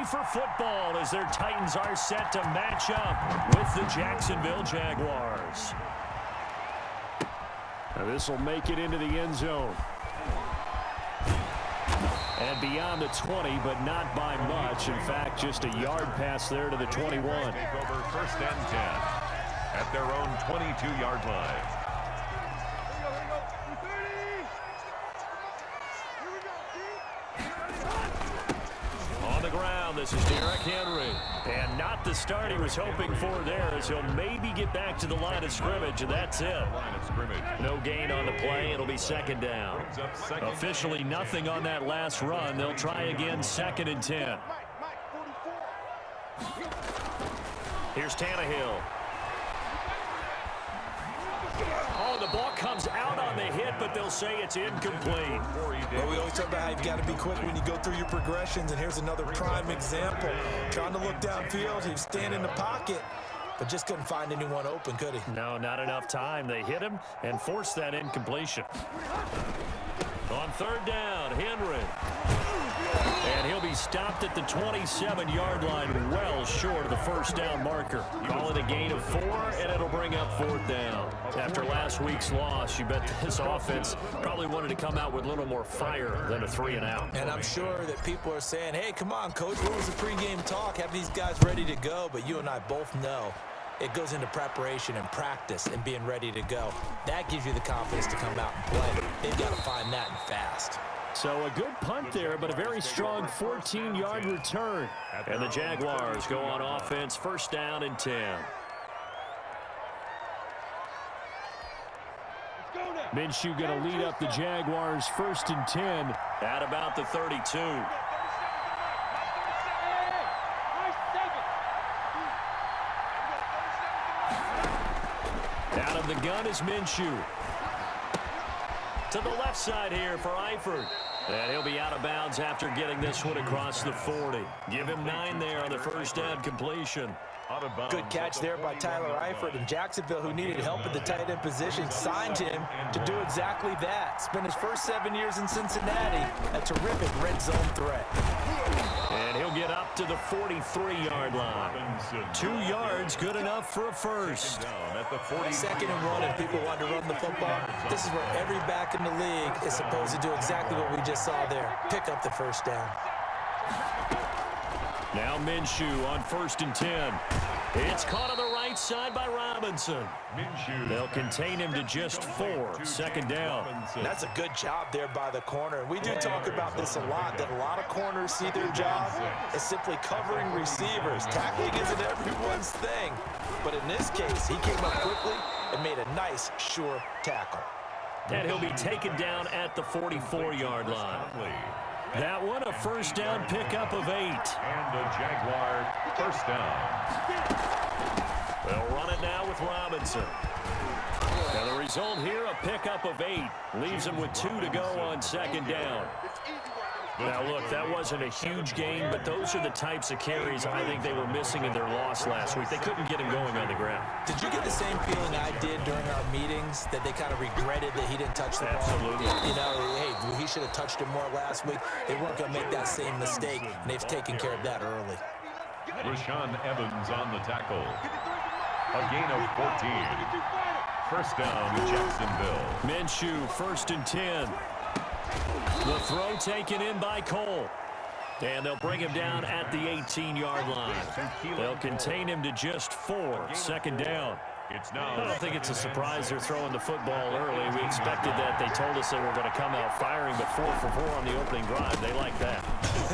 ready for football as their Titans are set to match up with the Jacksonville Jaguars. Now this will make it into the end zone. And beyond the 20, but not by much. In fact, just a yard pass there to the 21. Take over 1st and 10 at their own 22-yard line. On the ground, this is Derrick Henry. And not the start he was hoping for there, as he'll maybe get back to the line of scrimmage, and that's it. No gain on the play. It'll be 2nd down. Officially nothing on that last run. They'll try again 2nd and 10. Here's Tannehill. Oh, the ball comes out on the hit, but they'll say it's incomplete. Well, we always talk about how you've got to be quick when you go through your progressions, and here's another prime example. Trying to look downfield, he was standing in the pocket, but just couldn't find anyone open, could he? No, not enough time. They hit him and forced that incompletion. On 3rd down, Henry. And he'll be stopped at the 27-yard line, well short of the 1st down marker. Call it a gain of 4, and it'll bring up 4th down. After last week's loss, you bet this offense probably wanted to come out with a little more fire than a 3-and-out. And I'm sure that people are saying, hey, come on, Coach, what was the pregame talk? Have these guys ready to go? But you and I both know it goes into preparation and practice and being ready to go. That gives you the confidence to come out and play. They've got to find that and fast. So a good punt there, but a very strong 14-yard return. And the Jaguars go on offense, 1st down and 10. Minshew going to lead up the Jaguars 1st and 10 at about the 32. Out of the gun is Minshew. To the left side here for Eifert. And he'll be out of bounds after getting this one across the 40. Give him 9 there on the 1st down completion. Good catch there by Tyler Eifert. And Jacksonville, who needed help at the tight end position, signed him to do exactly that. Spent his first 7 years in Cincinnati. A terrific red zone threat. And he'll get up to the 43-yard line. 2 yards, good enough for a first. 2nd and 1, and people want to run the football. This is where every back in the league is supposed to do exactly what we just saw there. Pick up the 1st down. Now Minshew on 1st and 10. It's caught on the right side by Robinson. They'll contain him to just 4. 2nd down. That's a good job there by the corner. And we do talk about this a lot, that a lot of corners see their job as simply covering receivers. Tackling isn't everyone's thing. But in this case, he came up quickly and made a nice, sure tackle. And he'll be taken down at the 44-yard line. That one, a 1st down pickup of 8. And the Jaguar 1st down. They'll run it now with Robinson. And the result here, a pickup of 8. Leaves him with 2 to go on 2nd down. Now, look, that wasn't a huge gain, but those are the types of carries I think they were missing in their loss last week. They couldn't get him going on the ground. Did you get the same feeling I did during our meetings, that they kind of regretted that he didn't touch the ball? Absolutely. You know, hey, he should have touched it more last week. They weren't going to make that same mistake, and they've taken care of that early. Rashaan Evans on the tackle. A gain of 14. 1st down, Jacksonville. Minshew, 1st and 10. The throw taken in by Cole. And they'll bring him down at the 18-yard line. They'll contain him to just 4. 2nd down. I don't think it's a surprise they're throwing the football early. We expected that. They told us they were going to come out firing, but 4 for 4 on the opening drive. They like that.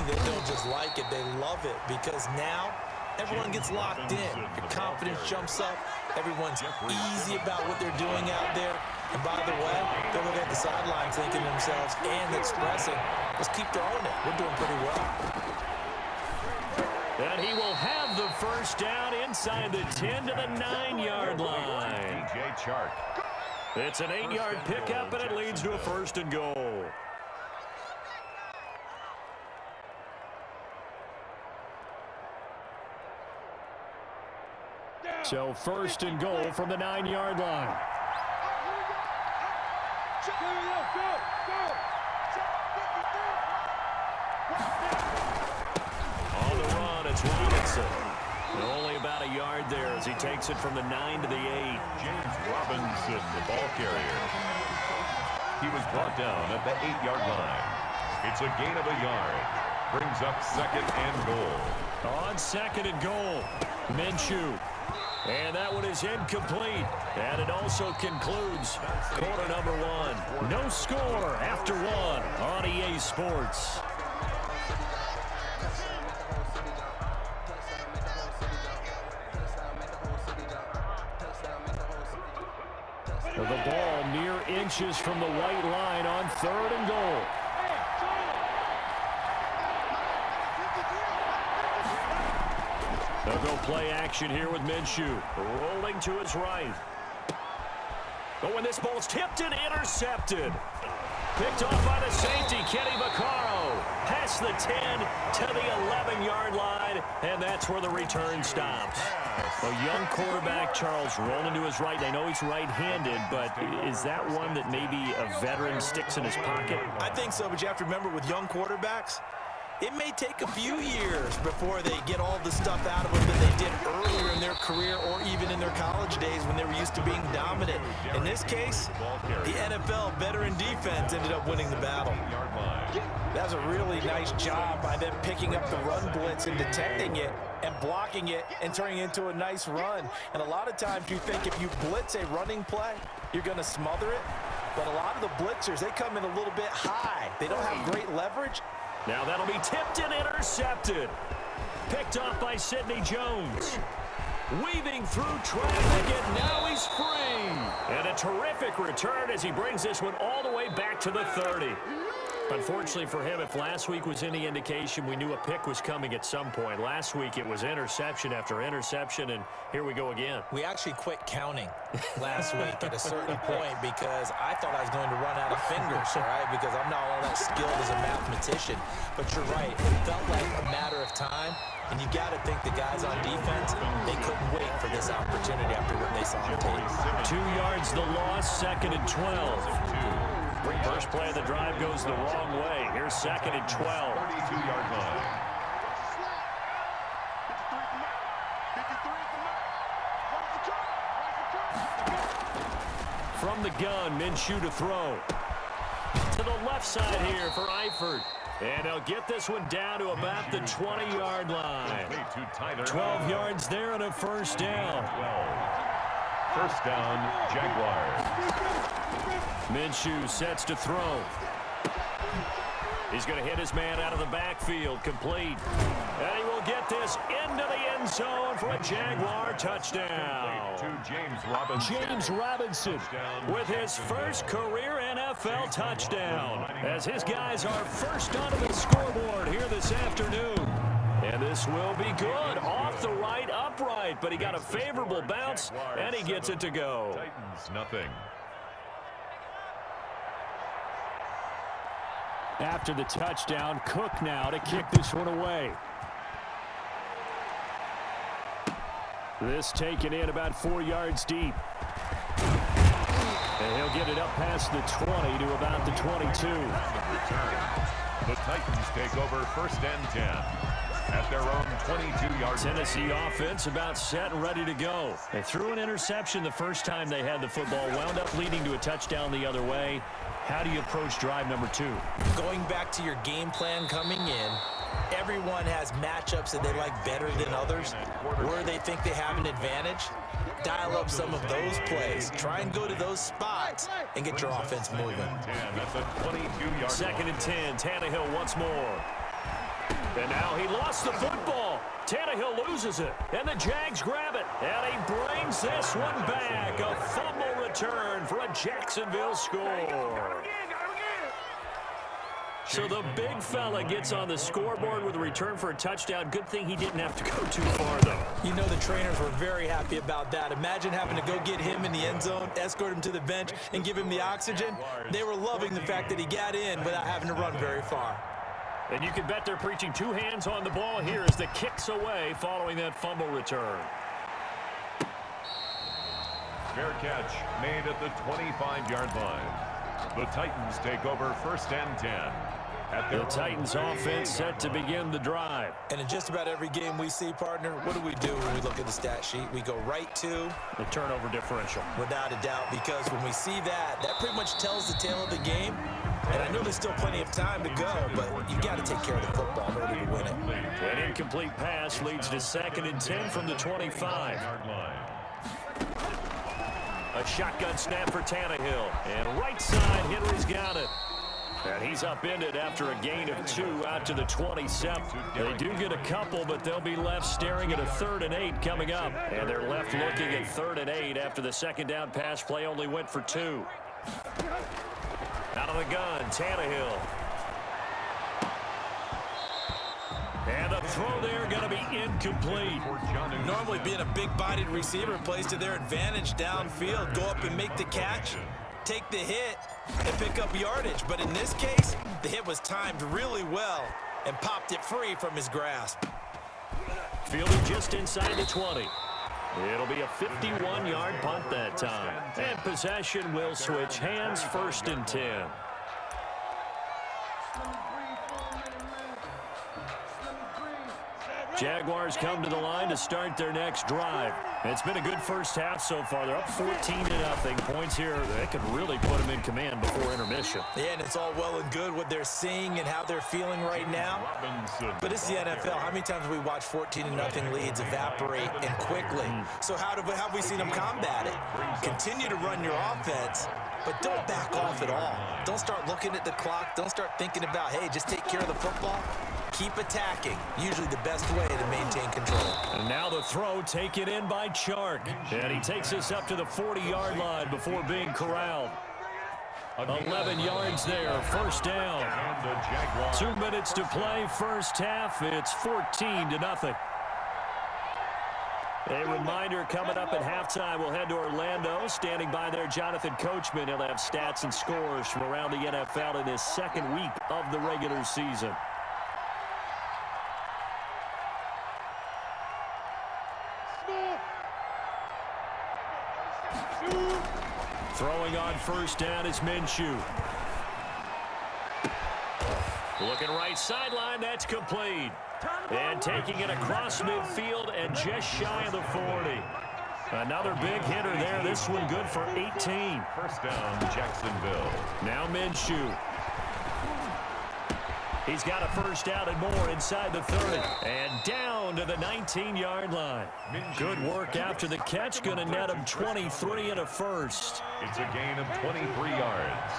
They don't just like it. They love it, because now everyone gets locked in. Your confidence jumps up. Everyone's easy about what they're doing out there. And by the way, they're looking at the sideline thinking to themselves and expressing, let's keep throwing it. We're doing pretty well. And he will have the 1st down inside the 10 to the 9-yard line. It's an 8-yard pickup, and it leads to a 1st and goal. So 1st and goal from the 9-yard line. On the run, James Robinson. Only about a yard there as he takes it from the 9 to the 8. James Robinson, the ball carrier. He was brought down at the 8-yard line. It's a gain of a yard. Brings up 2nd and goal. On 2nd and goal, Minshew. And that one is incomplete. And it also concludes quarter number 1. No score after 1 on EA Sports. The ball mere inches from the white line on 3rd and goal. They'll go play action here with Minshew. Rolling to his right. Oh, and this ball's tipped and intercepted. Picked off by the safety, Kenny Vaccaro. Past the 10 to the 11-yard line, and that's where the return stops. A young quarterback, Charles, rolling to his right. I know he's right-handed, but is that one that maybe a veteran sticks in his pocket? I think so, but you have to remember with young quarterbacks, it may take a few years before they get all the stuff out of them that they did earlier in their career or even in their college days when they were used to being dominant. In this case, the NFL veteran defense ended up winning the battle. That was a really nice job by them picking up the run blitz and detecting it and blocking it and turning it into a nice run. And a lot of times you think if you blitz a running play, you're going to smother it. But a lot of the blitzers, they come in a little bit high. They don't have great leverage. Now that'll be tipped and intercepted. Picked off by Sidney Jones. Weaving through traffic, and now he's free. And a terrific return as he brings this one all the way back to the 30. Unfortunately for him, if last week was any indication, we knew a pick was coming at some point. Last week it was interception after interception, and here we go again. We actually quit counting last week at a certain point because I thought I was going to run out of fingers, all right, because I'm not all that skilled as a mathematician. But you're right. It felt like a matter of time, and you got to think the guys on defense, they couldn't wait for this opportunity after what they saw on tape. 2 yards the loss, 2nd and 12. First play of the drive goes the wrong way. Here's 2nd and 12. 32-yard line. From the gun, Minshew to throw. To the left side here for Eifert. And he'll get this one down to about the 20-yard line. 12 yards there and a first down. First down, Jaguars. Minshew sets to throw. He's going to hit his man out of the backfield, complete. And he will get this into the end zone for a Jaguar touchdown. James Robinson with his first career NFL touchdown as his guys are first onto the scoreboard here this afternoon. And this will be good. Off the right, upright, but he got a favorable bounce, and he gets it to go. Titans, nothing. After the touchdown, Cook now to kick this one away. This taken in about 4 yards deep. And he'll get it up past the 20 to about the 22. The Titans take over 1st and 10 at their own 22-yard. Tennessee offense about set and ready to go. They threw an interception the first time they had the football, wound up leading to a touchdown the other way. How do you approach drive number 2? Going back to your game plan coming in, everyone has matchups that they like better than others, where they think they have an advantage. Dial up some of those plays. Try and go to those spots and get your offense moving. 2nd and 10, Tannehill once more. And now he lost the football. Tannehill loses it, and the Jags grab it. And he brings this one back. A fumble return for a Jacksonville score. So the big fella gets on the scoreboard with a return for a touchdown. Good thing he didn't have to go too far, though. You know the trainers were very happy about that. Imagine having to go get him in the end zone, escort him to the bench, and give him the oxygen. They were loving the fact that he got in without having to run very far. And you can bet they're preaching 2 hands on the ball here as the kick's away following that fumble return. Fair catch made at the 25-yard line. The Titans take over 1st and 10 The Titans offense set to begin the drive. And in just about every game we see, partner, what do we do when we look at the stat sheet? We go right to the turnover differential. Without a doubt, because when we see that, that pretty much tells the tale of the game. And I know there's still plenty of time to go, but you got to take care of the football in order to win it. An incomplete pass leads to 2nd and 10 from the 25. A shotgun snap for Tannehill. And right side, Henry's got it. And he's upended after a gain of 2 out to the 27. They do get a couple, but they'll be left staring at a 3rd and 8 coming up. And they're left looking at 3rd and 8 after the second down pass play only went for 2. Out of the gun, Tannehill. And the throw there going to be incomplete. Normally being a big-bodied receiver plays to their advantage downfield. Go up and make the catch, take the hit, and pick up yardage. But in this case, the hit was timed really well and popped it free from his grasp. Fielded just inside the 20. It'll be a 51-yard punt that time. And possession will switch hands, 1st and 10. Jaguars come to the line to start their next drive. It's been a good first half so far. They're up 14-0. Points here, they could really put them in command before intermission. Yeah, and it's all well and good what they're seeing and how they're feeling right now. But it's the NFL. How many times have we watched 14-0 leads evaporate and quickly? So how have we seen them combat it? Continue to run your offense, but don't back off at all. Don't start looking at the clock. Don't start thinking about, hey, just take care of the football. Keep attacking. Usually the best way to maintain control. And now the throw taken in by Chark. And he takes us up to the 40-yard line before being corralled. 11 yards there, 1st down. 2 minutes to play, first half. It's 14-0. A reminder coming up at halftime, we'll head to Orlando. Standing by there, Jonathan Coachman. He'll have stats and scores from around the NFL in his 2nd week of the regular season. Throwing on 1st down is Minshew. Looking right sideline, that's complete. And taking it across midfield and just shy of the 40. Another big hitter there. This one good for 18. 1st down, Jacksonville. Now Minshew. He's got a 1st down and more inside the 30. And down to the 19-yard line. Good work after the catch. Going to net him 23 and a 1st. It's a gain of 23 yards.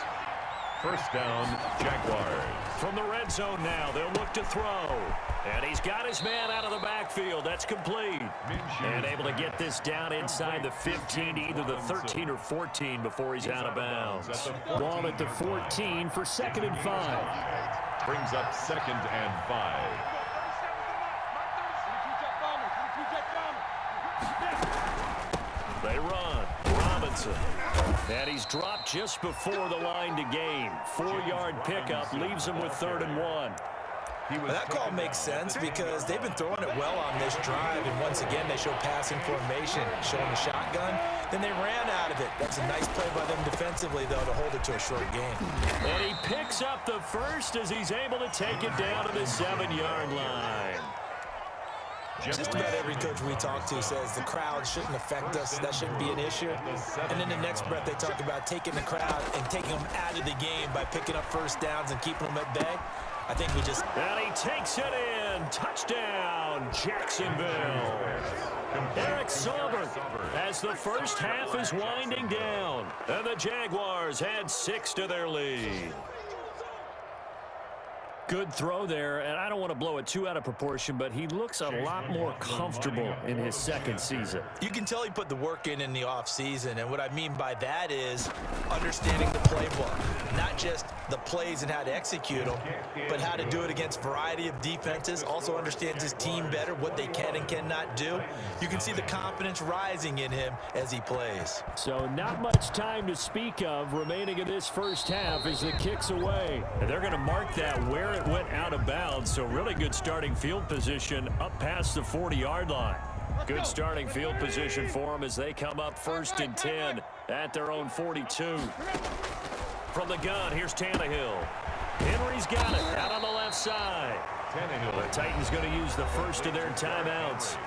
1st down, Jaguars. From the red zone now, they'll look to throw. And he's got his man out of the backfield. That's complete. And able to get this down inside the 15, either the 13 or 14 before he's out of bounds. Ball at the 14 for 2nd and 5. Brings up 2nd and 5. They run. Robinson. And he's dropped just before the line to gain. 4-yard pickup leaves him with 3rd and 1. That call makes sense because they've been throwing it well on this drive, and once again they show passing formation, showing the shotgun. Then they ran out of it. That's a nice play by them defensively, though, to hold it to a short game. And he picks up the 1st as he's able to take it down to the 7-yard line. Just about every coach we talk to says the crowd shouldn't affect us. That shouldn't be an issue. And then the next breath they talk about taking the crowd and taking them out of the game by picking up 1st downs and keeping them at bay. I think we just... And he takes it in. Touchdown, Jacksonville. Eric Sauber as the first half is winding down. And the Jaguars had 6 to their lead. Good throw there, and I don't want to blow it too out of proportion, but he looks a lot more comfortable in his 2nd season. You can tell he put the work in the offseason, and what I mean by that is understanding the playbook, not just the plays and how to execute them, but how to do it against a variety of defenses. Also understands his team better, what they can and cannot do. You can see the confidence rising in him as he plays. So not much time to speak of remaining in this first half as the kick's away. And they're going to mark that where it went out of bounds, so really good starting field position up past the 40-yard line. Good starting field position for them as they come up 1st and 10 at their own 42. From the gun, here's Tannehill. Henry's got it out on the left side. The Titans going to use the first of their timeouts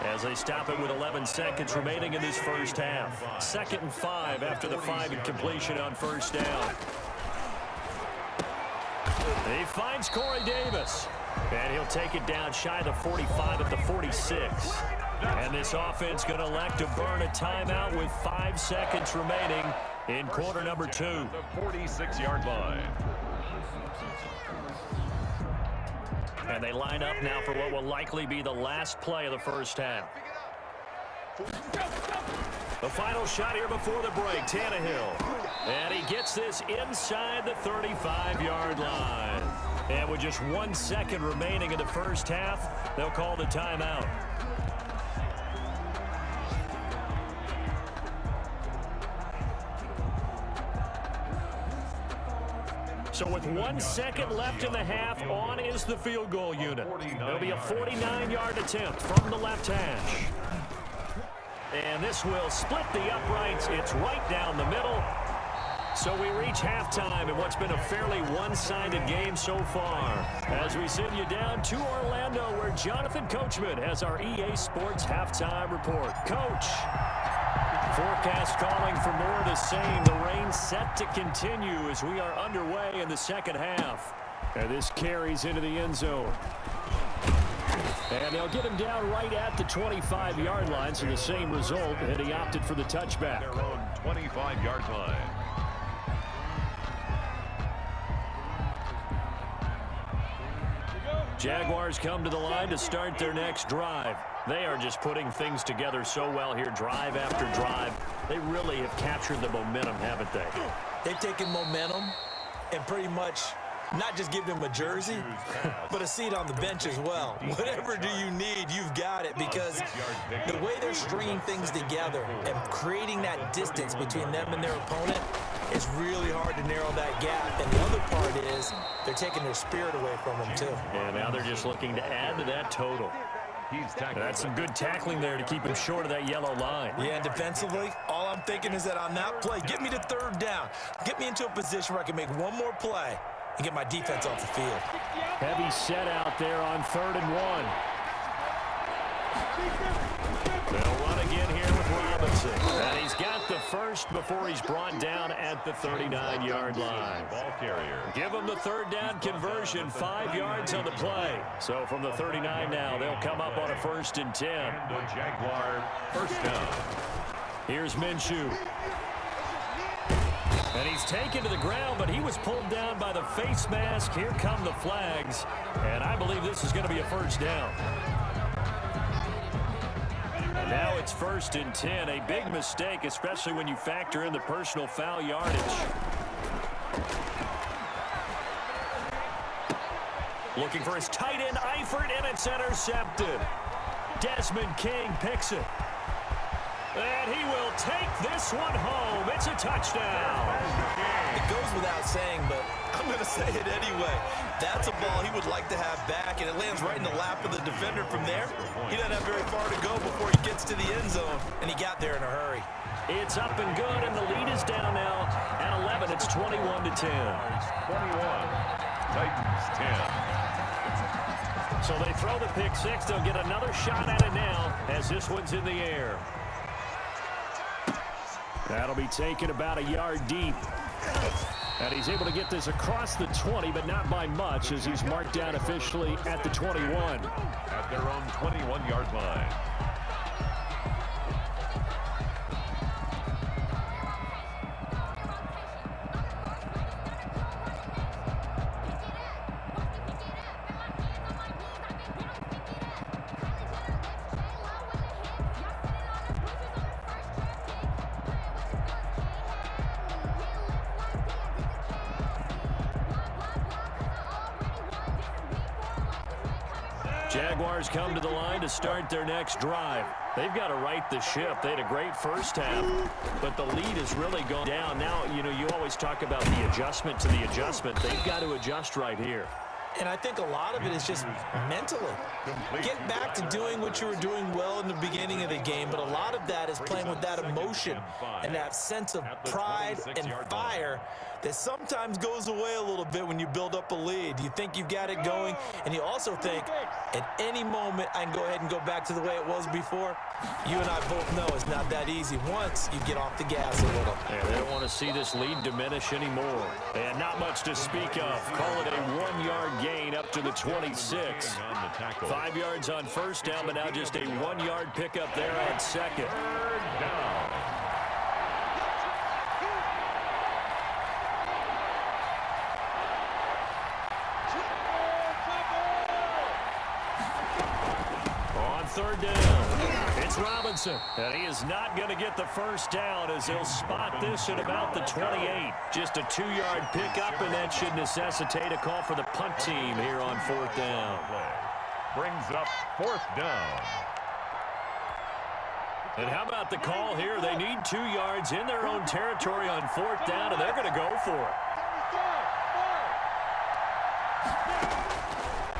as they stop it with 11 seconds remaining in this first half. 2nd and 5 after the 5 incompletion on first down. He finds Corey Davis, and he'll take it down shy of the 45 at the 46. And this offense going to elect to burn a timeout with 5 seconds remaining in quarter number 2. The 46-yard line. And they line up now for what will likely be the last play of the first half. The final shot here before the break, Tannehill. And he gets this inside the 35-yard line. And with just 1 second remaining in the first half, they'll call the timeout. So with 1 second left in the half, on is the field goal unit. It'll be a 49-yard attempt from the left hash. And this will split the uprights. It's right down the middle. So we reach halftime in what's been a fairly one-sided game so far. As we send you down to Orlando, where Jonathan Coachman has our EA Sports halftime report. Coach. Forecast calling for more of the same. The rain set to continue as we are underway in the second half. And this carries into the end zone. And they'll get him down right at the 25-yard line, so the same result, and he opted for the touchback. Their own 25-yard line. Jaguars come to the line to start their next drive. They are just putting things together so well here, drive after drive. They really have captured the momentum, haven't they? They've taken momentum and pretty much not just given him a jersey, but a seat on the bench as well. Whatever do you need, you've got it, because the way they're stringing things together and creating that distance between them and their opponent is really hard to narrow that gap. And the other part is they're taking their spirit away from them, too. And now they're just looking to add to that total. That's some good tackling there to keep him short of that yellow line. Yeah, and defensively, all I'm thinking is that on that play, get me to third down. Get me into a position where I can make one more play and get my defense off the field. Heavy set out there on 3rd and 1. They'll run again here with Robinson. And he's got the first before he's brought down at the 39-yard line. Ball carrier. Give them the 3rd down conversion, 5 yards on the play. So from the 39 now, they'll come up on a 1st and 10. And the Jaguar first down. Here's Minshew. And he's taken to the ground, but he was pulled down by the face mask. Here come the flags. And I believe this is going to be a 1st down. And now it's 1st and 10. A big mistake, especially when you factor in the personal foul yardage. Looking for his tight end, Eifert, and it's intercepted. Desmond King picks it. And he will take this one home. It's a touchdown. It goes without saying, but I'm going to say it anyway. That's a ball he would like to have back, and it lands right in the lap of the defender from there. He doesn't have very far to go before he gets to the end zone, and he got there in a hurry. It's up and good, and the lead is down now at 11. It's 21-10. 21. Titans 10. So they throw the pick six. They'll get another shot at it now as this one's in the air. That'll be taken about a yard deep. And he's able to get this across the 20, but not by much, as he's marked down officially at the 21. At their own 21-yard line. Jaguars come to the line to start their next drive. They've got to right the ship. They had a great first half, but the lead has really gone down. Now, you know, you always talk about the adjustment to the adjustment. They've got to adjust right here. And I think a lot of it is just mentally. Get back to doing what you were doing well in the beginning of the game, but a lot of that is playing with that emotion and that sense of pride and fire that sometimes goes away a little bit when you build up a lead. You think you've got it going, and you also think at any moment I can go ahead and go back to the way it was before. You and I both know it's not that easy once you get off the gas a little. Yeah, they don't want to see this lead diminish anymore. And not much to speak of. Call it a 1-yard gain up to the 26. 5 yards on first down, but now just a 1-yard pickup there on second. Third down. On third down, it's Robinson. And he is not going to get the first down as they'll spot this at about the 28. Just a 2-yard pickup, and that should necessitate a call for the punt team here on fourth down. Brings up fourth down. And how about the call here? They need 2 yards in their own territory on fourth down, and they're going to go for it.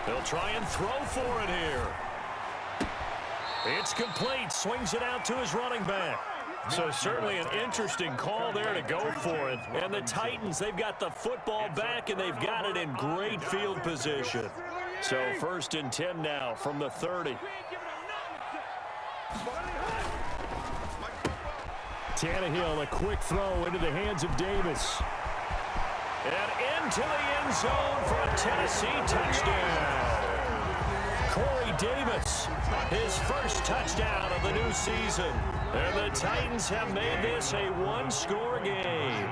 They'll try and throw for it here. It's complete. Swings it out to his running back. So certainly an interesting call there to go for it. And the Titans, they've got the football back, and they've got it in great field position. So 1st and 10 now from the 30. Tannehill, a quick throw into the hands of Davis. And into the end zone for a Tennessee touchdown. Corey Davis, his first touchdown of the new season. And the Titans have made this a 1-score game.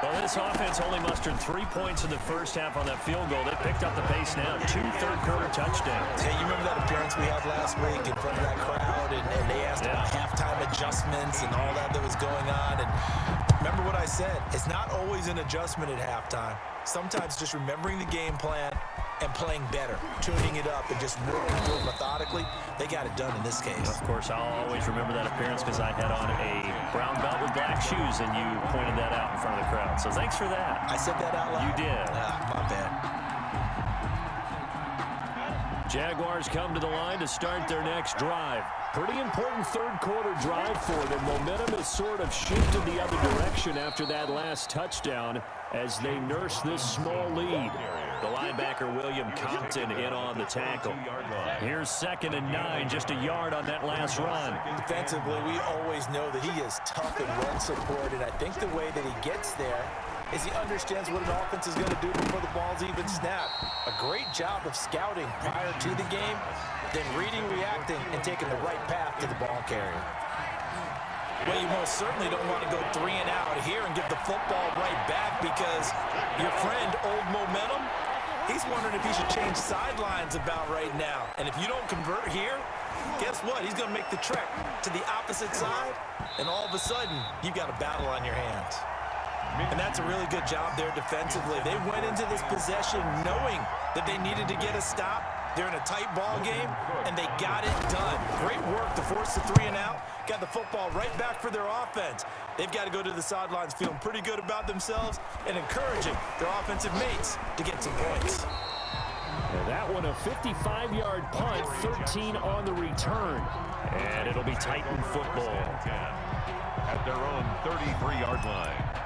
Well, this offense only mustered 3 points in the first half on that field goal. They picked up the pace now. 2 third-quarter touchdowns. Hey, you remember that appearance we had last week in front of that crowd, and they asked about halftime adjustments and all that was going on. And remember what I said. It's not always an adjustment at halftime. Sometimes just remembering the game plan and playing better, tuning it up and just working through it methodically. They got it done in this case. Of course, I'll always remember that appearance because I had on a brown belt with black shoes, and you pointed that out in front of the crowd. So thanks for that. I said that out loud? You did. My bad. Jaguars come to the line to start their next drive. Pretty important third-quarter drive for them. Momentum has sort of shifted the other direction after that last touchdown as they nurse this small lead. The linebacker, William Compton, in on the tackle. Here's 2nd and 9, just a yard on that last run. Defensively, we always know that he is tough in run support, and I think the way that he gets there is he understands what an offense is going to do before the ball's even snapped. A great job of scouting prior to the game, then reading, reacting, and taking the right path to the ball carrier. Well, you most certainly don't want to go 3 and out here and give the football right back because your friend, Old Momentum, he's wondering if he should change sidelines about right now. And if you don't convert here, guess what? He's going to make the trek to the opposite side, and all of a sudden, you've got a battle on your hands. And that's a really good job there defensively. They went into this possession knowing that they needed to get a stop. They're in a tight ball game, and they got it done. Great work to force the 3 and out. Got the football right back for their offense. They've got to go to the sidelines feeling pretty good about themselves and encouraging their offensive mates to get some points. And that one, a 55-yard punt, 13 on the return. And it'll be Titan football. At their own 33-yard line.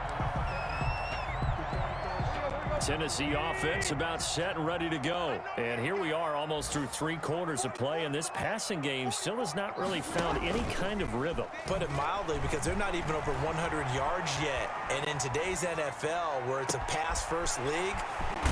Tennessee offense about set and ready to go. And here we are almost through 3 quarters of play, and this passing game still has not really found any kind of rhythm. Put it mildly, because they're not even over 100 yards yet. And in today's NFL, where it's a pass-first league,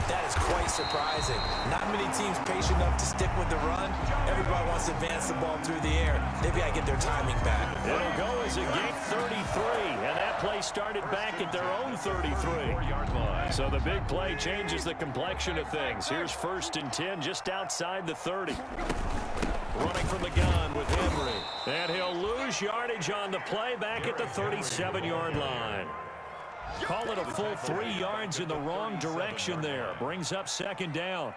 that is quite surprising. Not many teams patient enough to stick with the run. Everybody wants to advance the ball through the air. They've got to get their timing back. It'll go as a game 33, and that play started back at their own 33. So the big play changes the complexion of things. Here's 1st and 10 just outside the 30. Running from the gun with Henry. And he'll lose yardage on the play back at the 37-yard line. Call it a full 3 yards in the wrong direction there. Brings up 2nd down.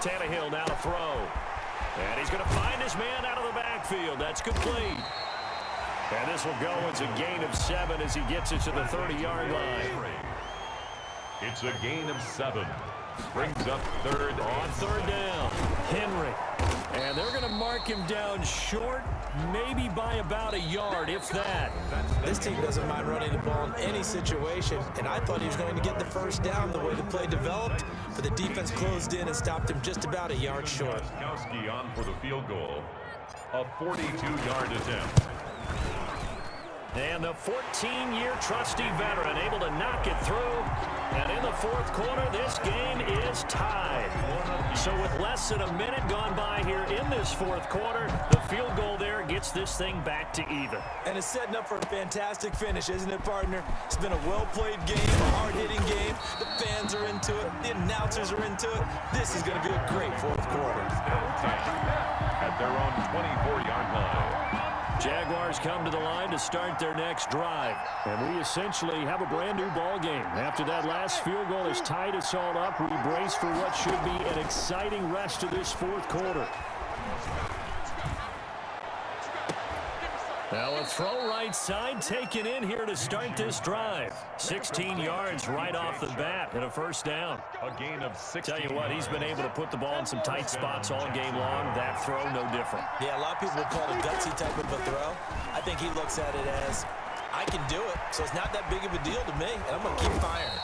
Tannehill now to throw. And he's going to find his man out of the backfield. That's complete. And this will go as a gain of 7 as he gets it to the 30-yard line. It's a gain of 7. Brings up third. On third down, Henry. And they're going to mark him down short, maybe by about a yard, if that. This team doesn't mind running the ball in any situation, and I thought he was going to get the first down the way the play developed, but the defense closed in and stopped him just about a yard short. Kowski on for the field goal. A 42-yard attempt. And the 14-year trusty veteran able to knock it through. And in the fourth quarter, this game is tied. So with less than a minute gone by here in this fourth quarter, the field goal there gets this thing back to even. And it's setting up for a fantastic finish, isn't it, partner? It's been a well-played game, a hard-hitting game. The fans are into it. The announcers are into it. This is going to be a great fourth quarter. At their own 24-yard line. Jaguars come to the line to start their next drive. And we essentially have a brand new ball game. After that last field goal has tied us all up, we brace for what should be an exciting rest of this fourth quarter. Now a throw right side taken in here to start this drive. 16 yards right off the bat and a first down. A gain of 16. Tell you what, he's been able to put the ball in some tight spots all game long. That throw, no different. Yeah, a lot of people would call it a gutsy type of a throw. I think he looks at it as, I can do it, so it's not that big of a deal to me, and I'm going to keep firing.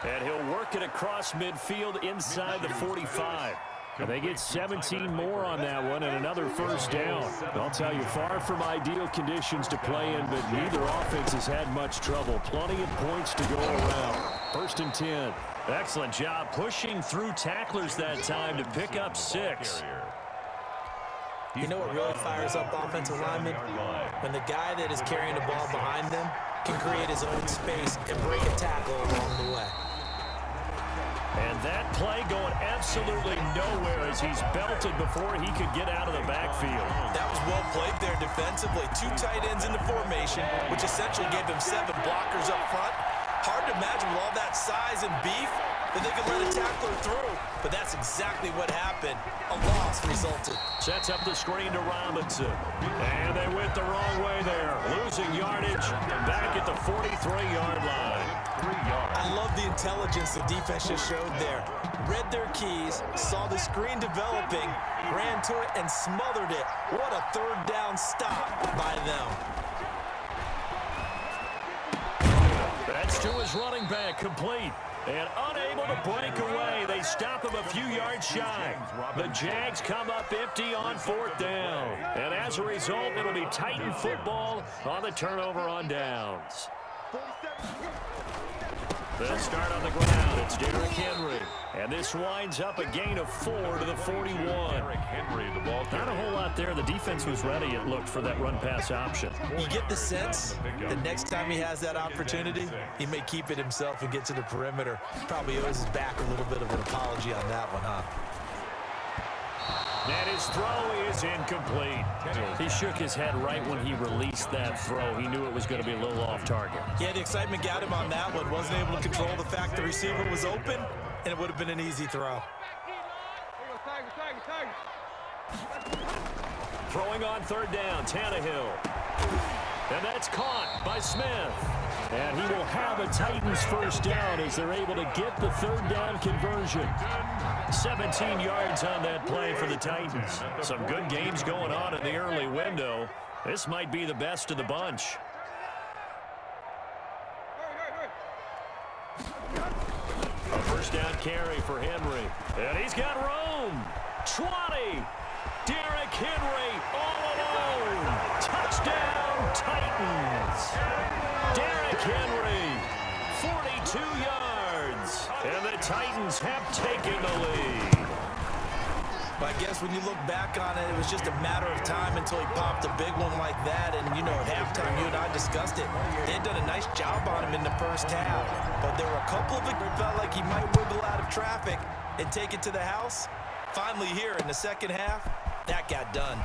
And he'll work it across midfield inside the 45. And they get 17 more on that one and another first down. I'll tell you, far from ideal conditions to play in, but neither offense has had much trouble. Plenty of points to go around. First and 10. Excellent job pushing through tacklers that time to pick up 6. You know what really fires up offensive linemen? When the guy that is carrying the ball behind them can create his own space and break a tackle along the way. And that play going absolutely nowhere as he's belted before he could get out of the backfield. That was well played there defensively. 2 tight ends in the formation, which essentially gave them 7 blockers up front. Hard to imagine with all that size and beef that they could let a tackler through. But that's exactly what happened. A loss resulted. Sets up the screen to Robinson. And they went the wrong way there. Losing yardage back at the 43-yard line. I love the intelligence the defense just showed there. Read their keys, saw the screen developing, ran to it, and smothered it. What a third down stop by them. That's to his running back, complete. And unable to break away. They stop him a few yards shy. The Jags come up empty on fourth down. And as a result, it'll be Titan football on the turnover on downs. They'll start on the ground. It's Derrick Henry. And this winds up a gain of 4 to the 41. Derrick Henry, the ball Not a whole lot there. The defense was ready, it looked, for that run-pass option. You get the sense the next time he has that opportunity, he may keep it himself and get to the perimeter. Probably owes his back a little bit of an apology on that one, huh? And his throw is incomplete. He shook his head right when he released that throw. He knew it was going to be a little off target. Yeah, the excitement got him on that one. Wasn't able to control the fact the receiver was open, and it would have been an easy throw. Throwing on third down, Tannehill. And that's caught by Smith. And he will have a Titans first down as they're able to get the third down conversion. 17 yards on that play for the Titans. Some good games going on in the early window. This might be the best of the bunch. A first down carry for Henry. And he's got room. 20. Derrick Henry all alone. Touchdown, Titans. Derrick Henry, 42 yards. And the Titans have taken the lead. But I guess when you look back on it, it was just a matter of time until he popped a big one like that. And, you know, at halftime, you and I discussed it. They had done a nice job on him in the first half. But there were a couple of it that felt like he might wiggle out of traffic and take it to the house. Finally here in the second half, that got done.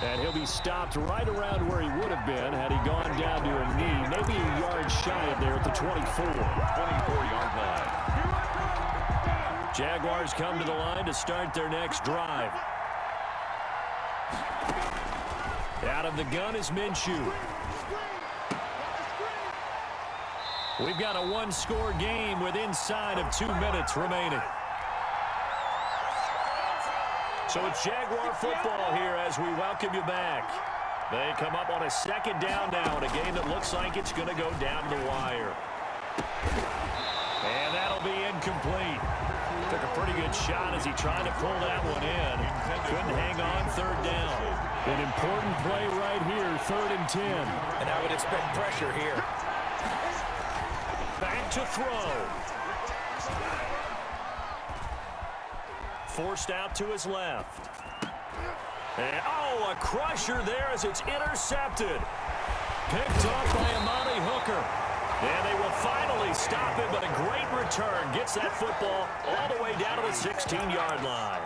And he'll be stopped right around where he would have been had he gone down to a knee, maybe a yard shy of there at the 24-yard line. Jaguars come to the line to start their next drive. Out of the gun is Minshew. We've got a one-score game with inside of 2 minutes remaining. So it's Jaguar football here as we welcome you back. They come up on a second down now in a game that looks like it's going to go down to the wire. And that'll be incomplete. Took a pretty good shot as he tried to pull that one in. Couldn't hang on third down. An important play right here, 3rd and 10. And I would expect pressure here. Back to throw. Forced out to his left. And, oh, a crusher there as it's intercepted. Picked up by Amani Hooker. And they will finally stop him, but a great return. Gets that football all the way down to the 16-yard line.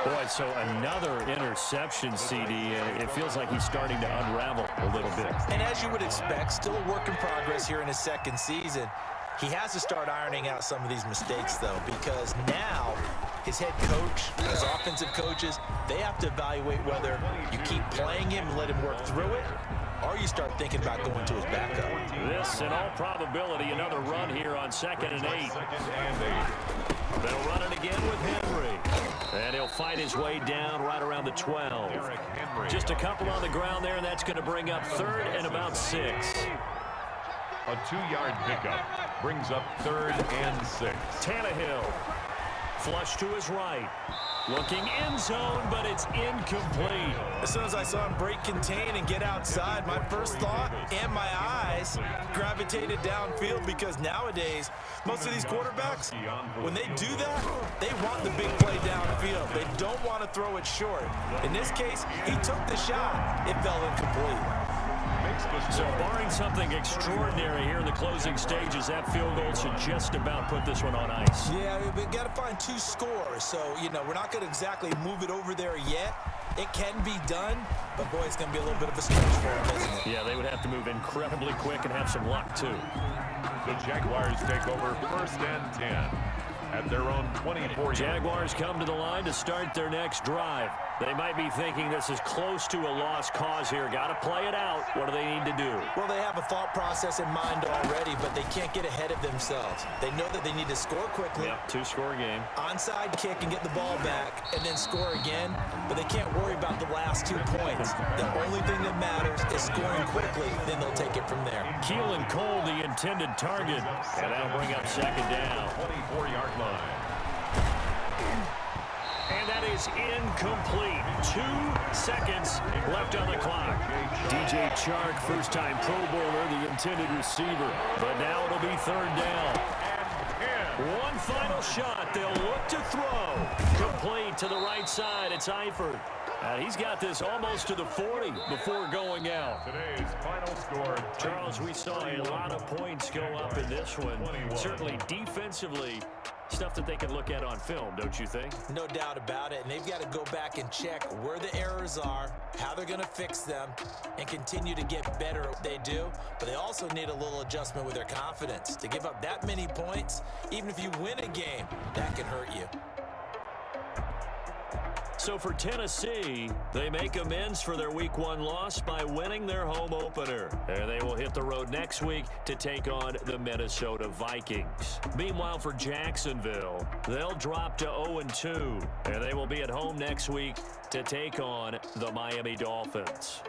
Boy, so another interception, CD. It feels like he's starting to unravel a little bit. And as you would expect, still a work in progress here in his second season. He has to start ironing out some of these mistakes, though, because now his head coach, his offensive coaches, they have to evaluate whether you keep playing him and let him work through it, or you start thinking about going to his backup. This, in all probability, another run here on 2nd and 8. They'll run it again with Henry. And he'll fight his way down right around the 12. Just a couple on the ground there, and that's going to bring up 3rd and about 6. A 2-yard pickup brings up 3rd and 6. Tannehill. Flush to his right. Looking end zone, but it's incomplete. As soon as I saw him break contain and get outside, my first thought and my eyes gravitated downfield, because nowadays, most of these quarterbacks, when they do that, they want the big play downfield. They don't want to throw it short. In this case, he took the shot. It fell incomplete. So barring something extraordinary here in the closing stages, that field goal should just about put this one on ice. Yeah, we've got to find 2 scores. So, we're not going to exactly move it over there yet. It can be done, but, boy, it's going to be a little bit of a stretch for them, isn't it? Yeah, they would have to move incredibly quick and have some luck, too. The Jaguars take over 1st and 10. At their own 24. Jaguars come to the line to start their next drive. They might be thinking this is close to a lost cause here. Got to play it out. What do they need to do? Well, they have a thought process in mind already, but they can't get ahead of themselves. They know that they need to score quickly. Yep, 2-score game. Onside kick and get the ball back and then score again, but they can't worry about the last 2 points. The only thing that matters is scoring quickly, then they'll take it from there. Keelan Cole, the intended target, and that'll bring up 2nd down. 24-yard line. And that is incomplete. 2 seconds left on the clock. DJ Chark, first-time Pro Bowler, the intended receiver. But now it'll be 3rd down. One final shot. They'll look to throw. Complete to the right side. It's Eifert. He's got this almost to the 40 before going out. Today's final score. Charles, we saw a lot of points go up in this one. Certainly defensively, stuff that they can look at on film, don't you think? No doubt about it. And they've got to go back and check where the errors are, how they're going to fix them, and continue to get better at what they do. But they also need a little adjustment with their confidence. To give up that many points, even if you win a game, that can hurt you. So for Tennessee, they make amends for their Week 1 loss by winning their home opener. And they will hit the road next week to take on the Minnesota Vikings. Meanwhile, for Jacksonville, they'll drop to 0-2. And they will be at home next week to take on the Miami Dolphins.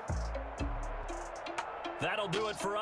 That'll do it for us.